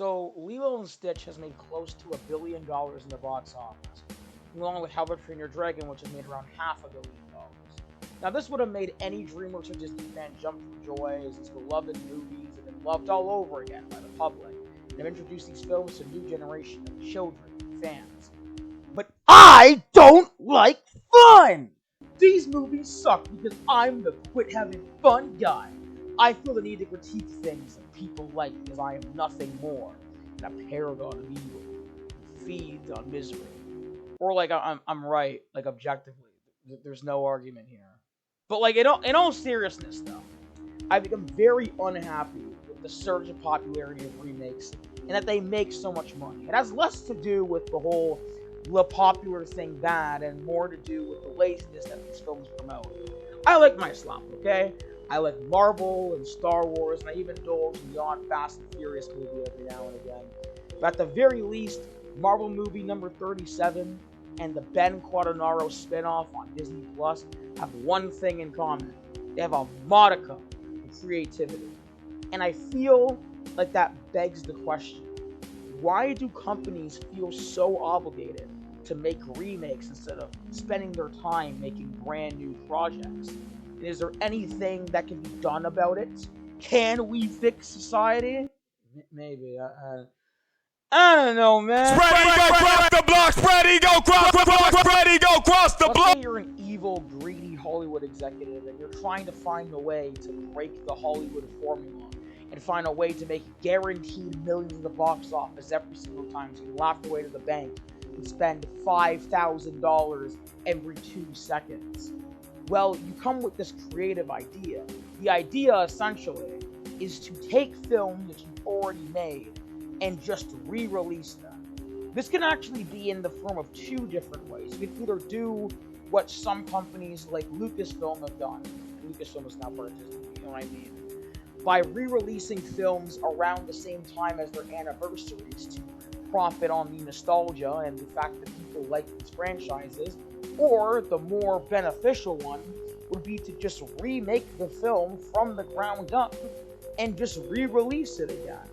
So, Lilo and Stitch has made close to $1 billion in the box office, along with How to Train Your Dragon, which has made around $500 million. Now, this would have made any dreamer or Disney fan jump for joy, as these beloved movies have been loved all over again by the public, and have introduced these films to a new generation of children and fans. But I don't like fun! These movies suck because I'm the quit having fun guy. I feel the need to critique things that people like because I am nothing more than a paragon of evil who feeds on misery. Or like I'm right, like objectively. There's no argument here. But like in all seriousness though, I've become very unhappy with the surge in popularity of remakes and that they make so much money. It has less to do with the popular thing bad and more to do with the laziness that these films promote. I like my slop, okay? I like Marvel and Star Wars, and I even indulge in the odd Fast and Furious movie every now and again. But at the very least, Marvel movie number 37 and the Ben Quadanaro spinoff on Disney Plus have one thing in common. They have a modicum of creativity. And I feel like that begs the question, why do companies feel so obligated to make remakes instead of spending their time making brand new projects? And is there anything that can be done about it? Can we fix society? Maybe. I don't know, man. Spread go cross the block. Spread go cross the block. Let's say you're an evil, greedy Hollywood executive and you're trying to find a way to break the Hollywood formula and find a way to make guaranteed millions in the box office every single time so you can laugh your way to the bank and spend $5,000 every 2 seconds. Well, you come with this creative idea. The idea, essentially, is to take films that you've already made and just re-release them. This can actually be in the form of 2 different ways. You can either do what some companies like Lucasfilm have done. Lucasfilm is now part of Disney, you know what I mean? By re-releasing films around the same time as their anniversaries to profit on the nostalgia and the fact that people like these franchises. Or the more beneficial one would be to just remake the film from the ground up and just re-release it again.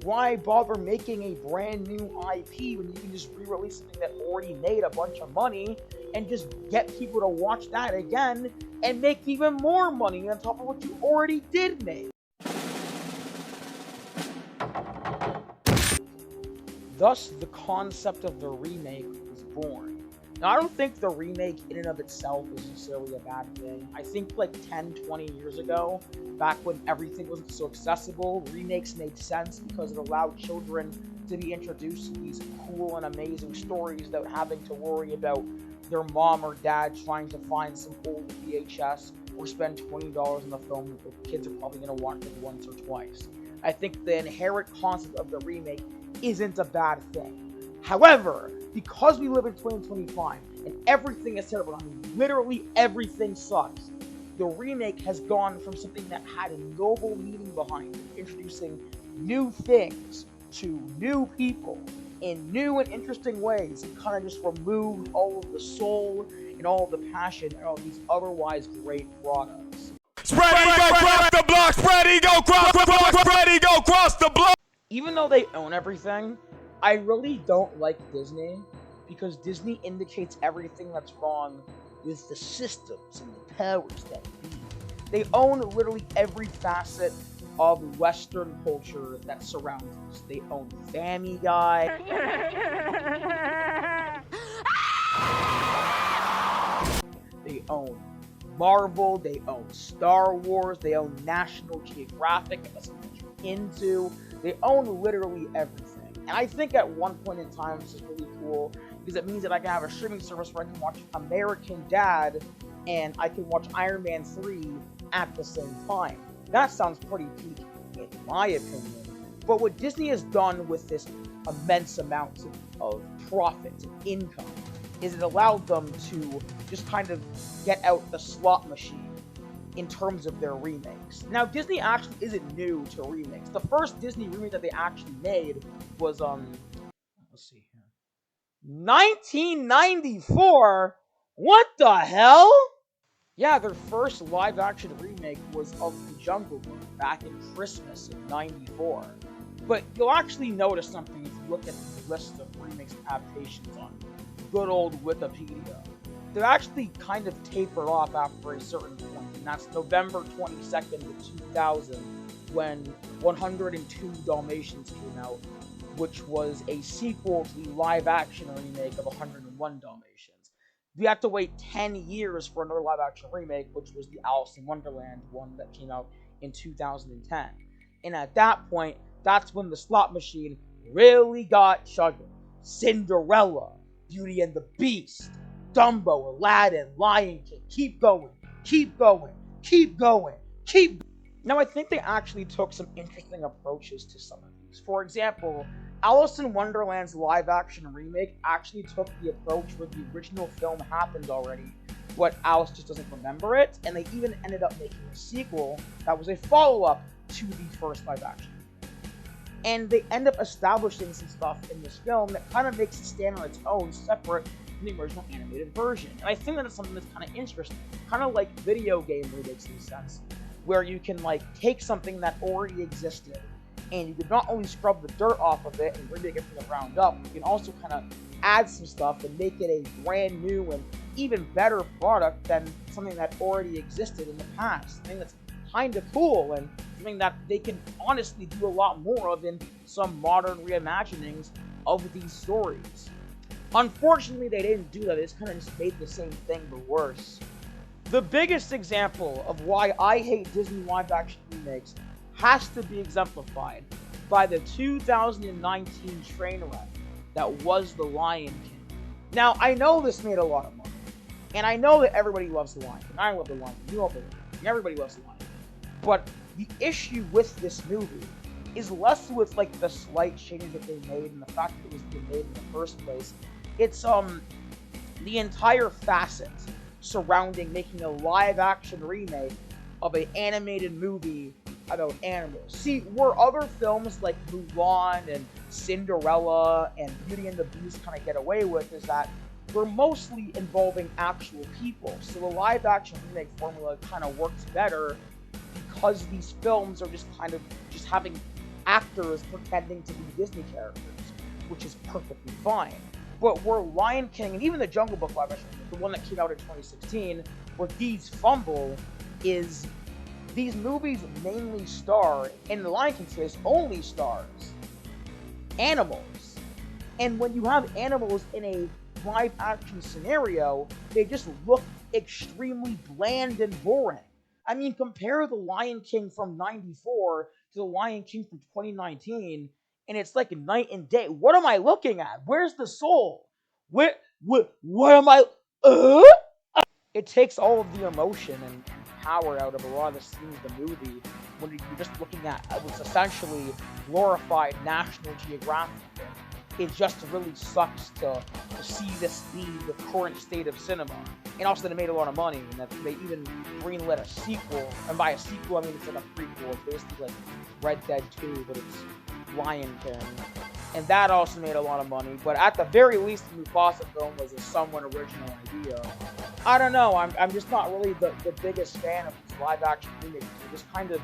Why bother making a brand new IP when you can just re-release something that already made a bunch of money and just get people to watch that again and make even more money on top of what you already did make? Thus, the concept of the remake was born. Now, I don't think the remake in and of itself is necessarily a bad thing. I think like 10, 20 years ago, back when everything wasn't so accessible, remakes made sense because it allowed children to be introduced to these cool and amazing stories without having to worry about their mom or dad trying to find some old VHS or spend $20 on the film that the kids are probably going to watch it once or twice. I think the inherent concept of the remake isn't a bad thing. However, because we live in 2025 and everything is terrible, I mean, literally everything sucks, the remake has gone from something that had a noble meaning behind it, introducing new things to new people in new and interesting ways, and kind of just removed all of the soul and all of the passion and all of these otherwise great products. Spread go cross the block. Spread go cross the block. Spread go cross the block. Even though they own everything, I really don't like Disney because Disney indicates everything that's wrong with the systems and the powers that be. They own literally every facet of Western culture that surrounds us. They own Family Guy. They own Marvel. They own Star Wars. They own National Geographic. That's what you're into. They own literally everything. And I think at one point in time, this is really cool because it means that I can have a streaming service where I can watch American Dad and I can watch Iron Man 3 at the same time. That sounds pretty peak in my opinion. But what Disney has done with this immense amount of profit and income is it allowed them to just kind of get out the slot machine in terms of their remakes. Now, Disney actually isn't new to remakes. The first Disney remake that they actually made was, let's see here. 1994? What the hell? Yeah, their first live-action remake was of The Jungle Book back in Christmas of '94. But you'll actually notice something if you look at the list of remakes adaptations on good old Wikipedia. They're actually kind of tapered off after a certain point, and that's November 22nd of 2000, when 102 Dalmatians came out, which was a sequel to the live-action remake of 101 Dalmatians. We had to wait 10 years for another live-action remake, which was the Alice in Wonderland one that came out in 2010. And at that point, that's when the slot machine really got chugging. Cinderella, Beauty and the Beast, Dumbo, Aladdin, Lion King. Keep going, keep going, keep going, keep going. Now, I think they actually took some interesting approaches to some of these. For example, Alice in Wonderland's live-action remake actually took the approach where the original film happened already, but Alice just doesn't remember it, and they even ended up making a sequel that was a follow-up to the first live-action. And they end up establishing some stuff in this film that kind of makes it stand on its own, separate from the original animated version. And I think that it's something that's kind of interesting, kind of like video game remakes in a sense, where you can like take something that already existed, and you can not only scrub the dirt off of it and remake it from the ground up, you can also kind of add some stuff and make it a brand new and even better product than something that already existed in the past. I think that's kind of cool, and something that they can honestly do a lot more of in some modern reimaginings of these stories. Unfortunately, they didn't do that. They just kind of just made the same thing but worse. The biggest example of why I hate Disney live-action remakes has to be exemplified by the 2019 train wreck that was The Lion King. Now, I know this made a lot of money, and I know that everybody loves The Lion King. I love The Lion King. You love The Lion King. Everybody loves The Lion King. But the issue with this movie is less with like the slight changes that they made and the fact that it was being made in the first place. It's the entire facet surrounding making a live-action remake of an animated movie about animals. See, where other films like Mulan and Cinderella and Beauty and the Beast kind of get away with is that we're mostly involving actual people. So the live-action remake formula kind of works better because these films are just kind of just having actors pretending to be Disney characters, which is perfectly fine. But where Lion King and even the Jungle Book live action, the one that came out in 2016, where these fumble, is these movies mainly star, in the Lion King's case, only stars animals. And when you have animals in a live action scenario, they just look extremely bland and boring. I mean, compare the Lion King from '94 to the Lion King from 2019, and it's like night and day. What am I looking at? Where's the soul? What am I? It takes all of the emotion and power out of a lot of the scenes of the movie when you're just looking at what's essentially glorified National Geographic. It just really sucks to see this be the current state of cinema. And also that it made a lot of money, and that they even greenlit a sequel. And by a sequel, I mean it's like a prequel. It's basically like Red Dead 2, but it's Lion King. And that also made a lot of money. But at the very least, the Mufasa film was a somewhat original idea. I don't know, I'm just not really the biggest fan of these live-action remakes. They just kind of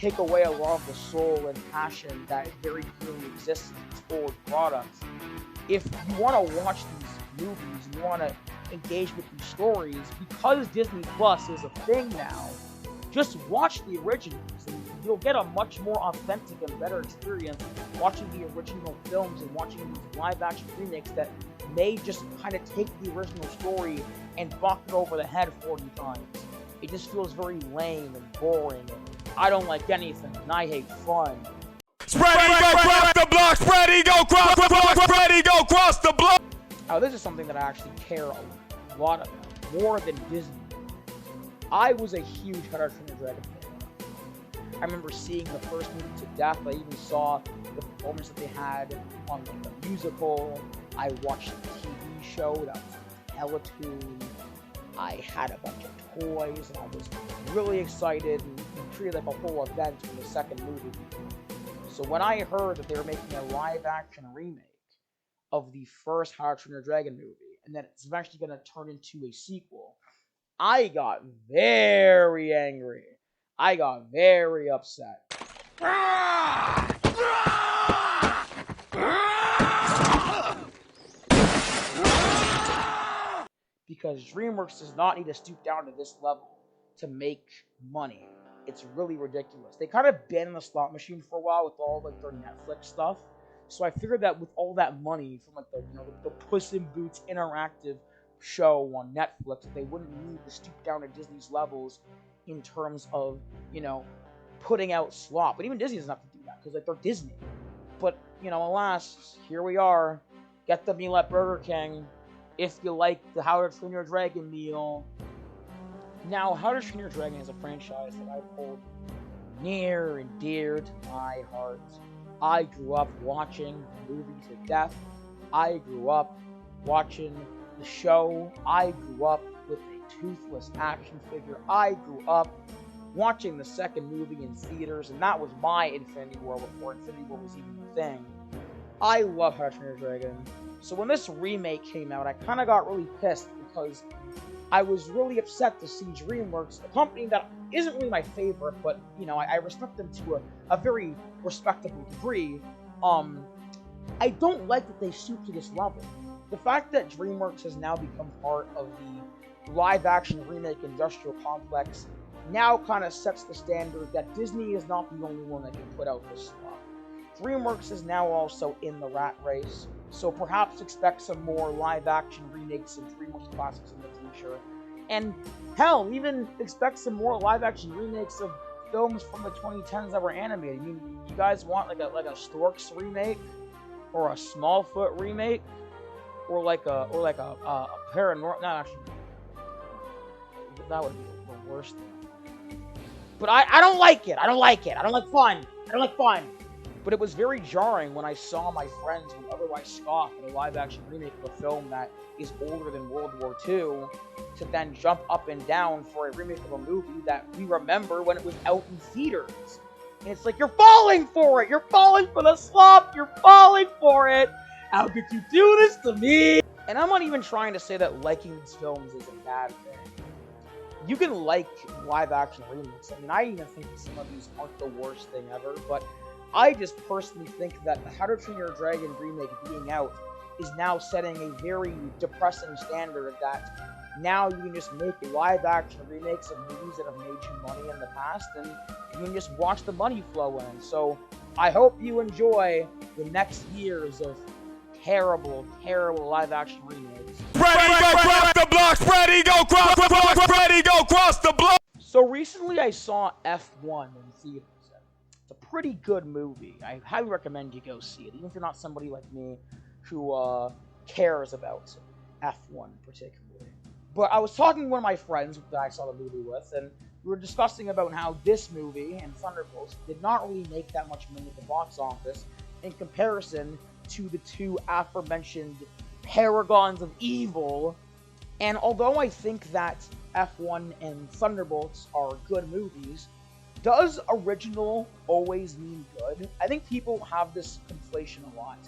take away a lot of the soul and passion that very clearly exists in these old products. If you want to watch these movies and you want to engage with these stories, because Disney Plus is a thing now, just watch the originals and you'll get a much more authentic and better experience watching the original films and watching these live-action remakes that may just kind of take the original story and knock it over the head 40 times. It just feels very lame and boring, and I don't like anything, and I hate fun. Spread ego, cross the block. Spread ego, cross the block. Spread ego, cross the block. Now, this is something that I actually care a lot about, more than Disney. I was a huge How to Train Your Dragon fan. I remember seeing the first movie to death. I even saw the performance that they had on like the musical. I watched the TV show that was Teletoon. I had a bunch of toys, and I was really excited and treated like a whole event for the second movie. So when I heard that they were making a live-action remake of the first How to Train Your Dragon movie, and that it's eventually going to turn into a sequel, I got very angry. I got very upset. because DreamWorks does not need to stoop down to this level to make money. It's really ridiculous. They kind of been in the slot machine for a while with all like their Netflix stuff. So I figured that with all that money from like the Puss in Boots interactive show on Netflix, they wouldn't need to stoop down to Disney's levels in terms of, putting out slop. But even Disney doesn't have to do that because like they're Disney. But alas, here we are. Get the meal at Burger King if you like the How to Train Your Dragon meal. Now, How to Train Your Dragon is a franchise that I hold near and dear to my heart. I grew up watching the movie to death. I grew up watching the show. I grew up with a toothless action figure. I grew up watching the second movie in theaters, and that was my Infinity War before Infinity War was even a thing. I love How to Train Your Dragon. So when this remake came out, I kind of got really pissed because I was really upset to see DreamWorks, a company that isn't really my favorite, but, I respect them to a very respectable degree. I don't like that they stoop to this level. The fact that DreamWorks has now become part of the live-action remake industrial complex now kind of sets the standard that Disney is not the only one that can put out this stuff. DreamWorks is now also in the rat race, so perhaps expect some more live-action remakes of DreamWorks classics in the future. And hell, even expect some more live-action remakes of films from the 2010s that were animated. I mean, you guys want like a Storks remake, or a Smallfoot remake, or like a paranormal? No, actually, that would be the worst thing. But I don't like it. I don't like fun. I don't like fun. But it was very jarring when I saw my friends who otherwise scoff at a live-action remake of a film that is older than World War II to then jump up and down for a remake of a movie that we remember when it was out in theaters. And it's like, you're falling for it! You're falling for the slop! You're falling for it! How could you do this to me? And I'm not even trying to say that liking these films is a bad thing. You can like live-action remakes. I mean, I even think that some of these aren't the worst thing ever, but I just personally think that the How to Train Your Dragon remake being out is now setting a very depressing standard that now you can just make live-action remakes of movies that have made you money in the past, and you can just watch the money flow in. So I hope you enjoy the next years of terrible, terrible live-action remakes. Ready, go cross the blocks. Ready, go cross the blocks. Ready, go cross the block. So recently I saw F1 in theaters. It's a pretty good movie. I highly recommend you go see it, even if you're not somebody like me who cares about F1 particularly. But I was talking to one of my friends that I saw the movie with, and we were discussing about how this movie and Thunderbolts did not really make that much money at the box office in comparison to the two aforementioned paragons of evil. And although I think that F1 and Thunderbolts are good movies, does original always mean good? I think people have this conflation a lot,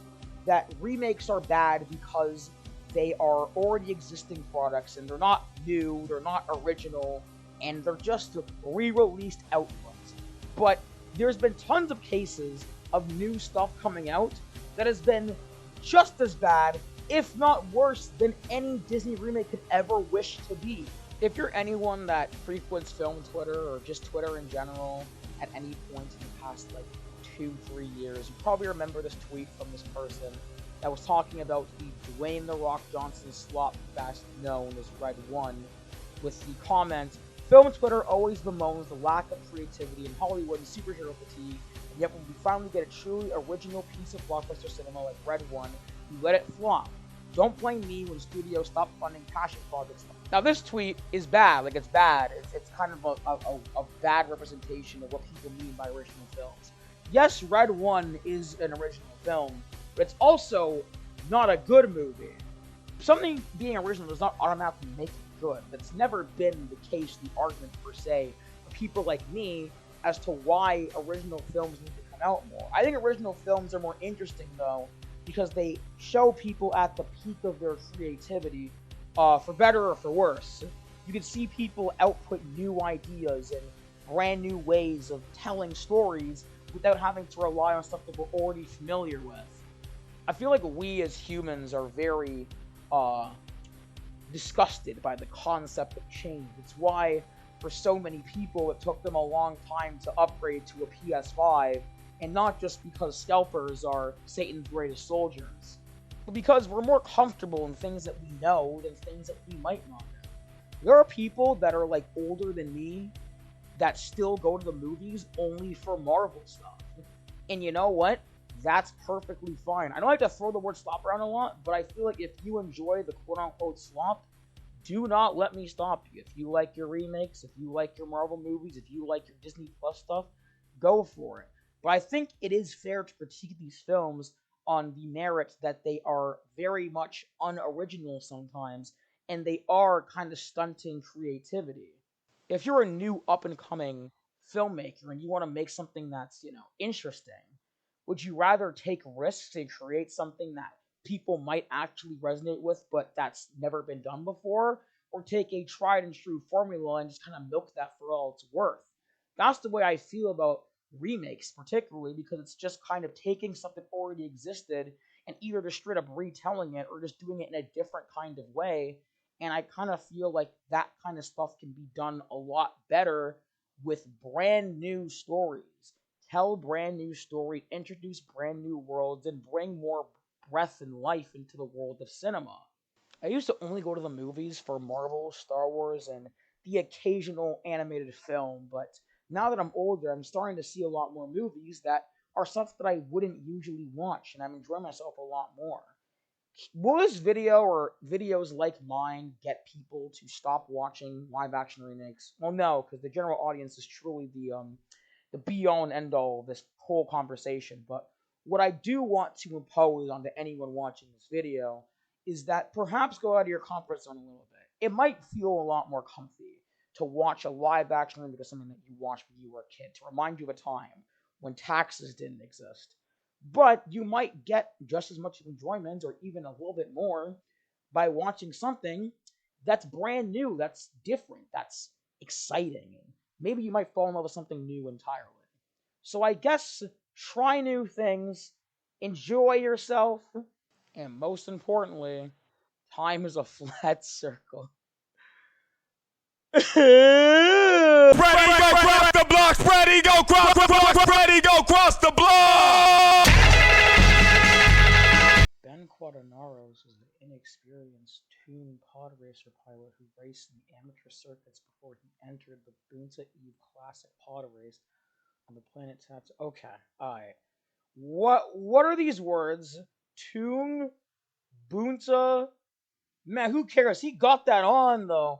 that remakes are bad because they are already existing products and they're not new, they're not original, and they're just re-released outputs. But there's been tons of cases of new stuff coming out that has been just as bad, if not worse, than any Disney remake could ever wish to be. If you're anyone that frequents film Twitter, or just Twitter in general, at any point in the past, 2-3 years, you probably remember this tweet from this person that was talking about the Dwayne "The Rock" Johnson slop fest known as Red One, with the comment, "Film Twitter always bemoans the lack of creativity in Hollywood and superhero fatigue, and yet when we finally get a truly original piece of blockbuster cinema like Red One, we let it flop. Don't blame me when studios stop funding passion projects." Now this tweet is bad, it's bad. It's kind of a bad representation of what people mean by original films. Yes, Red One is an original film, but it's also not a good movie. Something being original does not automatically make it good. That's never been the case, the argument per se, for people like me as to why original films need to come out more. I think original films are more interesting, though, because they show people at the peak of their creativity, for better or for worse. You can see people output new ideas and brand new ways of telling stories without having to rely on stuff that we're already familiar with. I feel like we as humans are very disgusted by the concept of change. It's why, for so many people, it took them a long time to upgrade to a PS5, and not just because scalpers are Satan's greatest soldiers, but because we're more comfortable in things that we know than things that we might not know. There are people that are like older than me that still go to the movies only for Marvel stuff. And you know what? That's perfectly fine. I don't like to throw the word slop around a lot, but I feel like if you enjoy the quote-unquote slop, do not let me stop you. If you like your remakes, if you like your Marvel movies, if you like your Disney Plus stuff, go for it. But I think it is fair to critique these films on the merit that they are very much unoriginal sometimes, and they are kind of stunting creativity. If you're a new up and coming filmmaker and you want to make something that's, interesting, would you rather take risks and create something that people might actually resonate with but that's never been done before, or take a tried and true formula and just kind of milk that for all it's worth? That's the way I feel about remakes, particularly because it's just kind of taking something already existed and either just straight up retelling it or just doing it in a different kind of way. And I kind of feel like that kind of stuff can be done a lot better with brand new stories. Tell brand new story, introduce brand new worlds, and bring more breath and life into the world of cinema. I used to only go to the movies for Marvel, Star Wars, and the occasional animated film, but now that I'm older, I'm starting to see a lot more movies that are stuff that I wouldn't usually watch, and I'm enjoying myself a lot more. Will this video or videos like mine get people to stop watching live action remakes? Well, no, because the general audience is truly the be all and end all of this whole conversation. But what I do want to impose onto anyone watching this video is that perhaps go out of your comfort zone a little bit. It might feel a lot more comfy to watch a live action remake of something that you watched when you were a kid, to remind you of a time when taxes didn't exist. But you might get just as much enjoyment, or even a little bit more, by watching something that's brand new, that's different, that's exciting. And maybe you might fall in love with something new entirely. So I guess try new things, enjoy yourself, and most importantly, time is a flat circle. Ready, go cross the blocks. Ready, go cross the blocks. Ready, go cross the block. Ben Quaternaros was an inexperienced toon pod racer pilot who raced in the amateur circuits before he entered the Boonta Eve Classic pod race on the planet Tatooine. Okay, alright. What are these words? Toon, Boonta. Man, who cares? He got that on though.